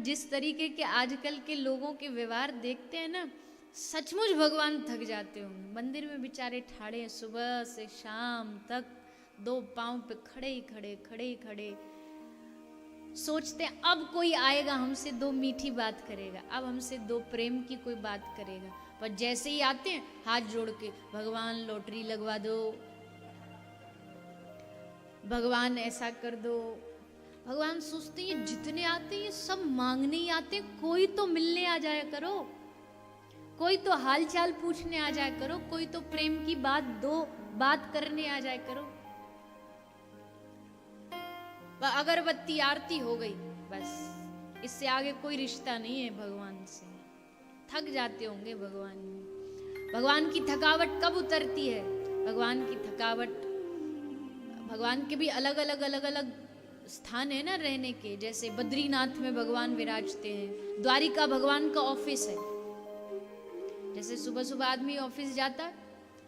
जिस तरीके के आजकल के लोगों के व्यवहार देखते हैं ना, सचमुच भगवान थक जाते होंगे। मंदिर में बेचारे ठाड़े हैं सुबह से शाम तक, दो पांव पे खड़े ही खड़े, सोचते हैं अब कोई आएगा हमसे दो मीठी बात करेगा, अब हमसे दो प्रेम की कोई बात करेगा। पर जैसे ही आते हैं हाथ जोड़ के, भगवान लॉटरी लगवा दो, भगवान ऐसा कर दो। भगवान सोचते हैं जितने आते हैं ये सब मांगने ही आते हैं, कोई तो मिलने आ जाया करो, कोई तो हालचाल पूछने आ जाया करो, कोई तो प्रेम की बात करने आ जाया करो। अगरबत्ती आरती हो गई, बस इससे आगे कोई रिश्ता नहीं है भगवान से। थक जाते होंगे भगवान। भगवान की थकावट कब उतरती है? भगवान की थकावट, भगवान के भी अलग अलग स्थान है ना रहने के। जैसे बद्रीनाथ में भगवान विराजते हैं, द्वारिका भगवान का ऑफिस है। जैसे सुबह सुबह आदमी ऑफिस जाता है,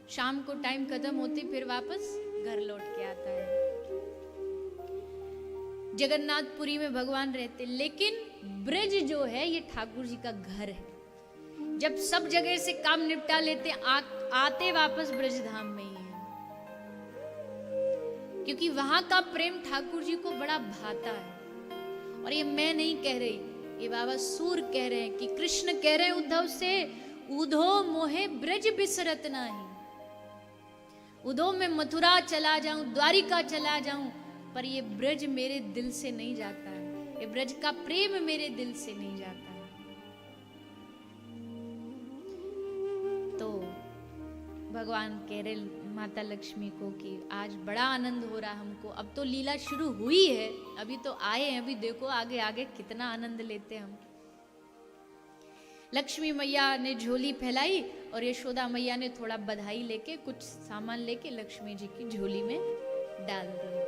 शाम को टाइम खत्म होते फिर वापस घर लौट के आता है। जगन्नाथपुरी में भगवान रहते, लेकिन ब्रज जो है ये ठाकुर जी का घर है। जब सब जगह से काम निपटा लेते आते वापस ब्रजधाम में ही है, क्योंकि वहां का प्रेम ठाकुर जी को बड़ा भाता है। और ये मैं नहीं कह रही, ये बाबा सूर कह रहे हैं कि कृष्ण कह रहे हैं उद्धव से, उधो मोहे ब्रज बिसरत नाही। उधो में मथुरा चला जाऊं, द्वारिका चला जाऊं, पर ये ब्रज मेरे दिल से नहीं जाता है, ये ब्रज का प्रेम मेरे दिल से नहीं जाता है। तो भगवान कह रहे माता लक्ष्मी को कि आज बड़ा आनंद हो रहा हमको, अब तो लीला शुरू हुई है, अभी तो आए हैं, अभी देखो आगे आगे कितना आनंद लेते हम। लक्ष्मी मैया ने झोली फैलाई और यशोदा मैया ने थोड़ा बधाई लेके कुछ सामान लेके लक्ष्मी जी की झोली में डाल दिया।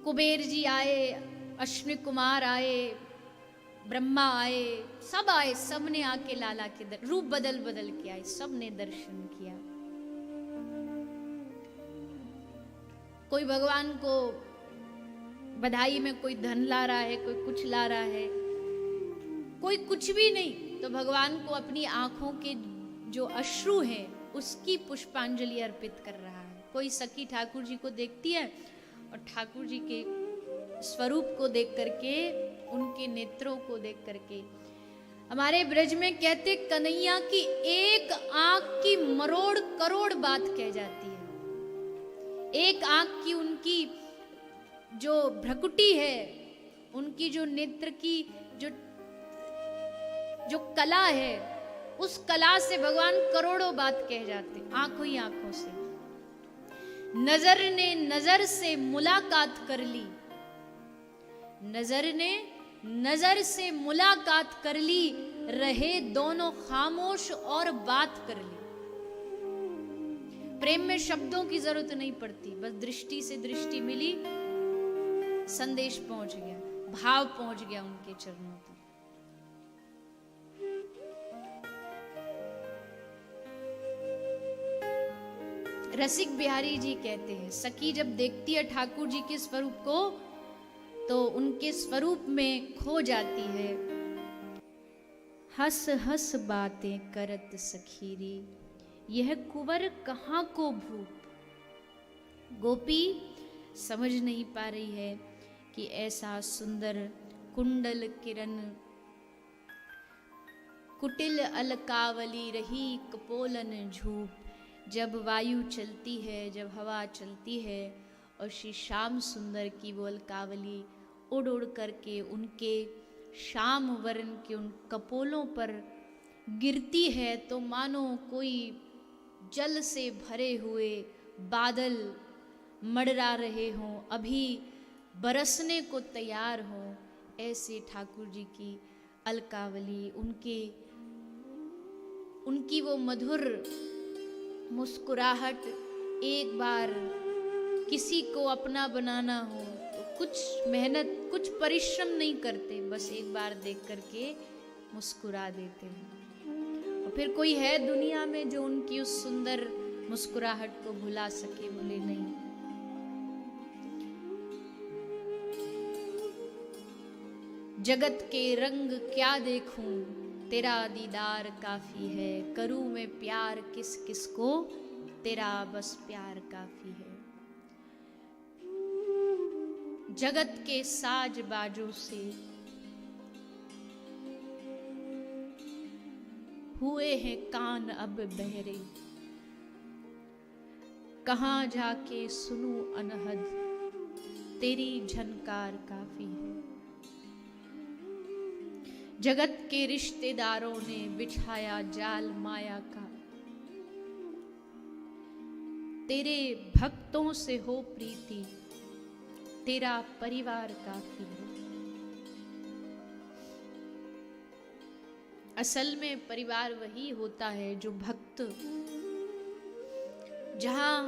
कुबेर जी आए, अश्विनी कुमार आए, ब्रह्मा आए, सब ने आके लाला के रूप बदल बदल के आए, सब ने दर्शन किया। कोई भगवान को बधाई में कोई धन ला रहा है, कोई कुछ ला रहा है, कोई कुछ भी नहीं, तो भगवान को अपनी आंखों के जो अश्रु हैं उसकी पुष्पांजलि अर्पित कर रहा है। कोई सखी ठाकुर जी को देखती है और ठाकुर जी के स्वरूप को देख करके, उनके नेत्रों को देख करके, हमारे ब्रज में कहते कन्हैया की एक आंख की मरोड़ करोड़ बात कह जाती है। एक आंख की उनकी जो भ्रकुटी है, उनकी जो नेत्र की जो कला है, उस कला से भगवान करोड़ों बात कह जाते, आंखों ही आंखों से। नजर ने नजर से मुलाकात कर ली, नजर ने नजर से मुलाकात कर ली, रहे दोनों खामोश और बात कर ली। प्रेम में शब्दों की जरूरत नहीं पड़ती, बस दृष्टि से दृष्टि मिली, संदेश पहुंच गया, भाव पहुंच गया उनके चरणों तक। रसिक बिहारी जी कहते हैं, सखी जब देखती है ठाकुर जी के स्वरूप को तो उनके स्वरूप में खो जाती है। हंस हंस बातें करत सखीरी, यह कुंवर कहाँ को भूप। गोपी समझ नहीं पा रही है कि ऐसा सुंदर कुंडल किरण कुटिल अलकावली रही कपोलन झूप। जब वायु चलती है, जब हवा चलती है और श्री श्याम सुंदर की वो अलकावली उड़ उड़ करके उनके श्याम वर्ण के उन कपोलों पर गिरती है, तो मानो कोई जल से भरे हुए बादल मडरा रहे हों, अभी बरसने को तैयार हों। ऐसे ठाकुर जी की अलकावली, उनकी वो मधुर मुस्कुराहट, एक बार किसी को अपना बनाना हो तो कुछ मेहनत, कुछ परिश्रम नहीं करते, बस एक बार देख करके मुस्कुरा देते हैं। और फिर कोई है दुनिया में जो उनकी उस सुंदर मुस्कुराहट को भुला सके? बोले नहीं। जगत के रंग क्या देखूं, तेरा दीदार काफी है। करूं मैं प्यार किस किस को, तेरा बस प्यार काफी है। जगत के साज बाजों से हुए हैं कान अब बहरे, कहां जाके सुनूं अनहद, तेरी झनकार काफी है। जगत के रिश्तेदारों ने बिछाया जाल माया का, तेरे भक्तों से हो प्रीति, तेरा परिवार काफी है। असल में परिवार वही होता है जो भक्त, जहां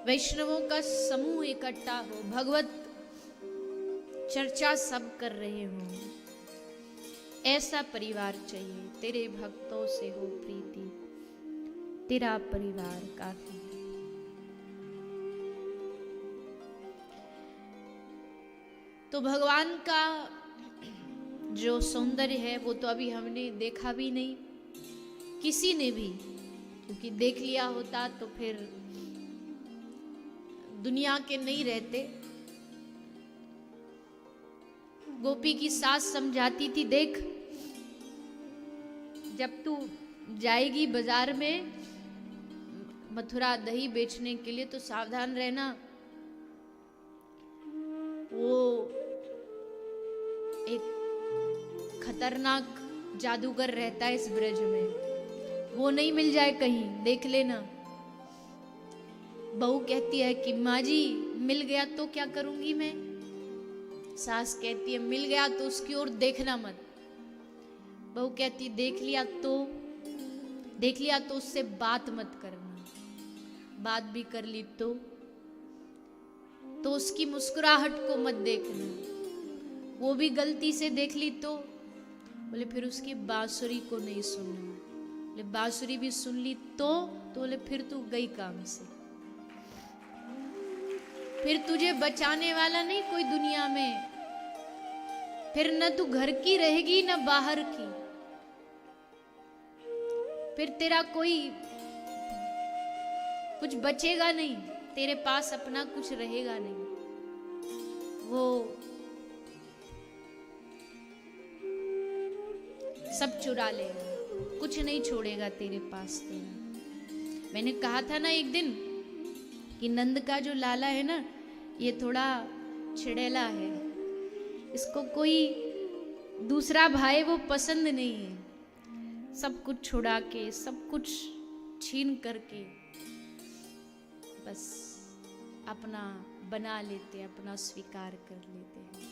वैष्णवों का समूह इकट्ठा हो, भगवत चर्चा सब कर रहे हों, ऐसा परिवार चाहिए। तेरे भक्तों से हो प्रीति, तेरा परिवार काफी है। तो भगवान का जो सौंदर्य है वो तो अभी हमने देखा भी नहीं, किसी ने भी, क्योंकि देख लिया होता तो फिर दुनिया के नहीं रहते। गोपी की सास समझाती थी, देख जब तू जाएगी बाजार में मथुरा दही बेचने के लिए तो सावधान रहना, वो एक खतरनाक जादूगर रहता है इस ब्रज में, वो नहीं मिल जाए कहीं, देख लेना। बहू कहती है कि माँ जी मिल गया तो क्या करूंगी मैं। सास कहती है मिल गया तो उसकी ओर देखना मत। बहू कहती देख लिया तो उससे बात मत करना, बात भी कर ली तो उसकी मुस्कुराहट को मत देखना, वो भी गलती से देख ली तो बोले फिर उसकी बांसुरी को नहीं सुनना, बोले बांसुरी भी सुन ली तो बोले फिर तू गई काम से, फिर तुझे बचाने वाला नहीं कोई दुनिया में, फिर न तू घर की रहेगी न बाहर की, फिर तेरा कोई कुछ बचेगा नहीं, तेरे पास अपना कुछ रहेगा नहीं। वो सब चुरा लेगा, कुछ नहीं छोड़ेगा तेरे पास तेरा। मैंने कहा था ना एक दिन कि नंद का जो लाला है ना, ये थोड़ा छिड़ेला है, इसको कोई दूसरा भाई वो पसंद नहीं है। सब कुछ छुड़ा के, सब कुछ छीन करके बस अपना बना लेते, अपना स्वीकार कर लेते हैं।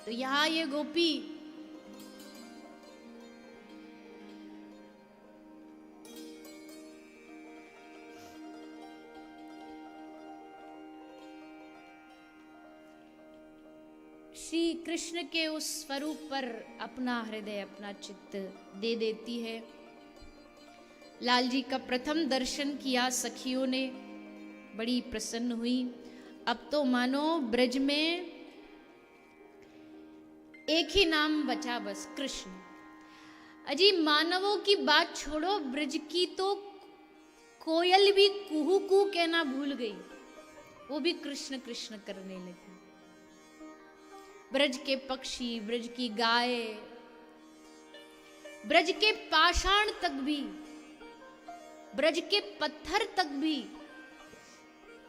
तो यहां ये गोपी श्री कृष्ण के उस स्वरूप पर अपना हृदय, अपना चित्त दे देती है। लाल जी का प्रथम दर्शन किया सखियों ने, बड़ी प्रसन्न हुई। अब तो मानो ब्रज में एक ही नाम बचा, बस कृष्ण। अजी मानवों की बात छोड़ो, ब्रज की तो कोयल भी कुहू कुहू कहना भूल गई, वो भी कृष्ण कृष्ण करने लगी। ब्रज के पक्षी, ब्रज की गाय, ब्रज के पाषाण तक भी, ब्रज के पत्थर तक भी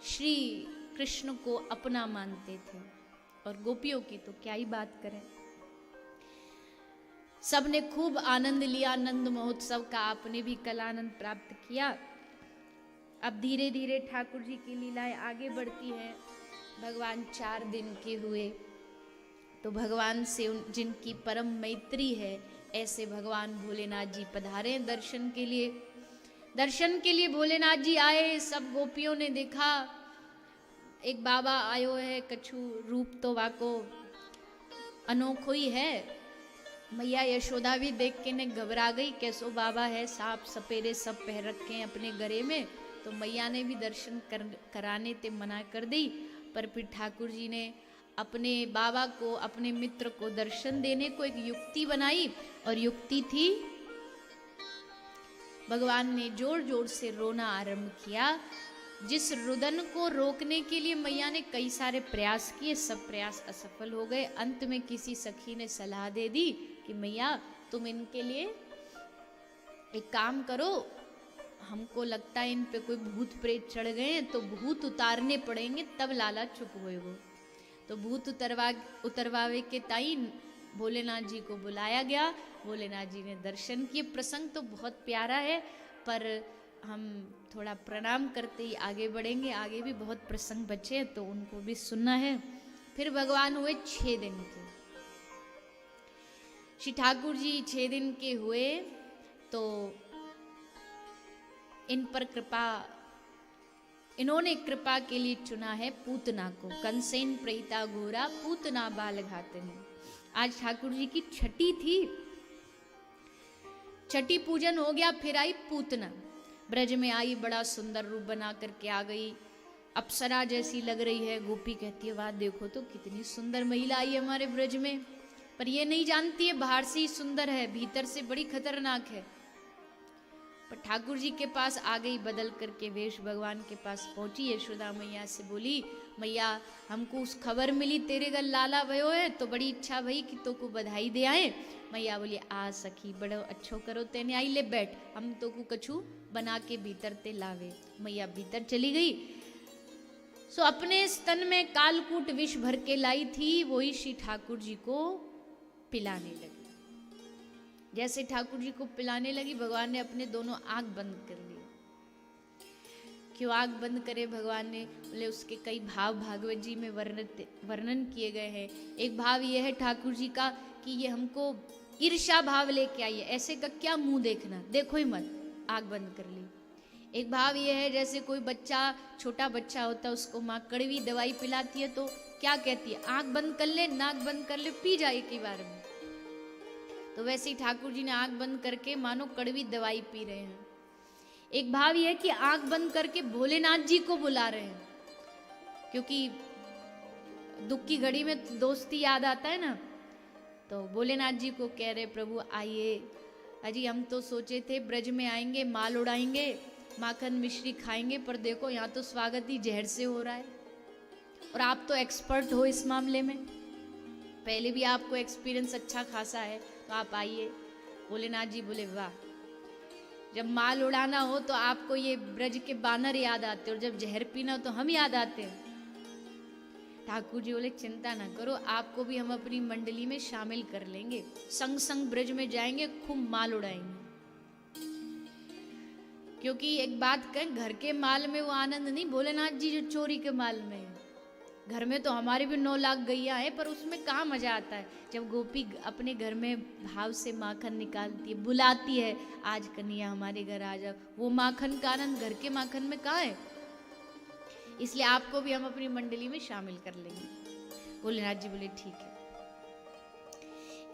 श्री कृष्ण को अपना मानते थे। और गोपियों की तो क्या ही बात करें, सबने खूब आनंद लिया। आनंद महोत्सव का आपने भी कल आनंद प्राप्त किया। अब धीरे धीरे ठाकुर जी की लीलाएं आगे बढ़ती है। भगवान 4 दिन के हुए तो भगवान से जिनकी परम मैत्री है, ऐसे भगवान भोलेनाथ जी पधारे दर्शन के लिए। दर्शन के लिए भोलेनाथ जी आए, सब गोपियों ने देखा एक बाबा आयो है, कछु रूप तो वाको अनोखो ही है। मैया यशोदा भी देख के ने घबरा गई, कैसो बाबा है, सांप सपेरे सब पहन रखे हैं अपने गले में, तो मैया ने भी दर्शन कराने ते मना कर दी। पर फिर ठाकुर जी ने अपने बाबा को, अपने मित्र को दर्शन देने को एक युक्ति बनाई, और युक्ति थी, भगवान ने जोर जोर से रोना आरंभ किया। जिस रुदन को रोकने के लिए मैया ने कई सारे प्रयास किए, सब प्रयास असफल हो गए। अंत में किसी सखी ने सलाह दे दी कि मैया तुम इनके लिए एक काम करो, हमको लगता है इन पे कोई भूत प्रेत चढ़ गए हैं, तो भूत उतारने पड़ेंगे, तब लाला चुप होएगो। तो भूत उतरवावे के ताई भोलेनाथ जी को बुलाया गया। भोलेनाथ जी ने दर्शन किए। प्रसंग तो बहुत प्यारा है, पर हम थोड़ा प्रणाम करते ही आगे बढ़ेंगे। आगे भी बहुत प्रसंग बचे हैं, तो उनको भी सुनना है। फिर भगवान हुए 6 दिन के। श्री ठाकुर जी 6 दिन के हुए, तो इन पर कृपा, इन्होंने कृपा के लिए चुना है पूतना को। कंसेन प्रेता घोरा पूतना बाल घातनी। आज ठाकुर जी की छठी थी, छठी पूजन हो गया। फिर आई पूतना, ब्रज में आई, बड़ा सुंदर रूप बना करके आ गई, अप्सरा जैसी लग रही है। गोपी कहती है वाह देखो तो कितनी सुंदर महिला आई हमारे ब्रज में। पर ये नहीं जानती है बाहर से ही सुंदर है, भीतर से बड़ी खतरनाक है। पर ठाकुर जी के पास आ गई बदल करके वेश, भगवान के पास पहुंची। यशोदा मैया से बोली, मैया हमको उस खबर मिली तेरे घर लाला भयो है, तो बड़ी इच्छा भई कि तो को बधाई दे आए। मैया बोली आ सखी बड़ो अच्छो करो तेने, आई ले बैठ, हम तो को कछु बना के भीतर ते लावे। मैया भीतर चली गई। सो अपने स्तन में कालकूट विष भर के लाई थी, वही श्री ठाकुर जी को पिलाने लगी। जैसे ठाकुर जी को पिलाने लगी, भगवान ने अपने दोनों आंख बंद कर ली। क्यों आंख बंद करे भगवान ने? बोले उसके कई भाव भागवत जी में वर्णन किए गए हैं। एक भाव यह है ठाकुर जी का कि ये हमको ईर्ष्या भाव लेके आई है, ऐसे का क्या मुंह देखना, देखो ही मत, आंख बंद कर ली। एक भाव यह है जैसे कोई बच्चा, छोटा बच्चा होता है, उसको माँ कड़वी दवाई पिलाती है तो क्या कहती है, आंख बंद कर ले, नाक बंद कर ले, पी जाए एक ही बार में। तो वैसे ही ठाकुर जी ने आंख बंद करके मानो कड़वी दवाई पी रहे हैं। एक भाव यह है कि आंख बंद करके भोलेनाथ जी को बुला रहे हैं, क्योंकि दुख की घड़ी में तो दोस्ती याद आता है ना। तो भोलेनाथ जी को कह रहे प्रभु आइए, अजी हम तो सोचे थे ब्रज में आएंगे, माल उड़ाएंगे, माखन मिश्री खाएंगे, पर देखो यहाँ तो स्वागत ही जहर से हो रहा है। और आप तो एक्सपर्ट हो इस मामले में, पहले भी आपको एक्सपीरियंस अच्छा खासा है, तो आप आइए। भोलेनाथ जी बोले वाह, जब माल उड़ाना हो तो आपको ये ब्रज के बानर याद आते, और जब जहर पीना हो तो हम याद आते हैं। ठाकुर जी बोले चिंता ना करो, आपको भी हम अपनी मंडली में शामिल कर लेंगे, संग संग ब्रज में जाएंगे, खूब माल उड़ाएंगे। क्योंकि एक बात कहें, घर के माल में वो आनंद नहीं भोलेनाथ जी जो चोरी के माल में है। घर में तो हमारे भी 9 लाख गैया है, पर उसमें कहाँ मजा आता है जब गोपी अपने घर में भाव से माखन निकालती है, बुलाती है, आज कन्हैया हमारे घर आ जाओ। वो माखन का आनंद घर के माखन में कहाँ है? इसलिए आपको भी हम अपनी मंडली में शामिल कर लेंगे। भोलेनाथ जी बोले ठीक है।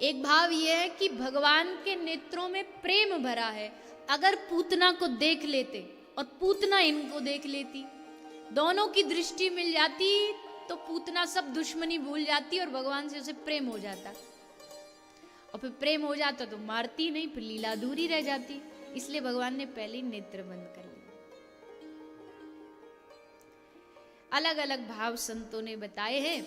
एक भाव यह है कि भगवान के नेत्रों में प्रेम भरा है। अगर पूतना को देख लेते और पूतना इनको देख लेती, दोनों की दृष्टि मिल जाती, तो पूतना सब दुश्मनी भूल जाती और भगवान से उसे प्रेम हो जाता। और फिर प्रेम हो जाता तो मारती नहीं, फिर लीला अधूरी रह जाती। इसलिए भगवान ने पहले ही नेत्र बंद कर लिए। अलग अलग भाव संतों ने बताए हैं।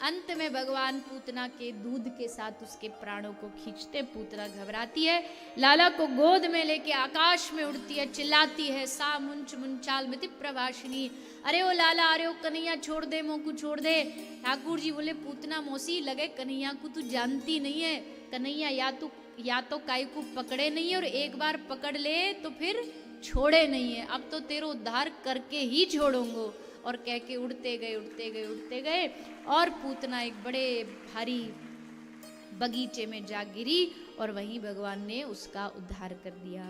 अंत में भगवान पूतना के दूध के साथ उसके प्राणों को खींचते, पूतना घबराती है, लाला को गोद में लेके आकाश में उड़ती है, चिल्लाती है सा मुंच मुंचाल मिति प्रभाषिनी, अरे ओ लाला, अरे ओ कन्हैया छोड़ दे, मोकू छोड़ दे। ठाकुर जी बोले पूतना मौसी लगे कन्हैया को तू जानती नहीं है, कन्हैया या तो काय को पकड़े नहीं है, और एक बार पकड़ ले तो फिर छोड़े नहीं है, अब तो तेरा उद्धार करके ही छोड़ूंगो। और कह के उड़ते गए उड़ते गए उड़ते गए, और पूतना एक बड़े भारी बगीचे में जा गिरी, और वहीं भगवान ने उसका उद्धार कर दिया।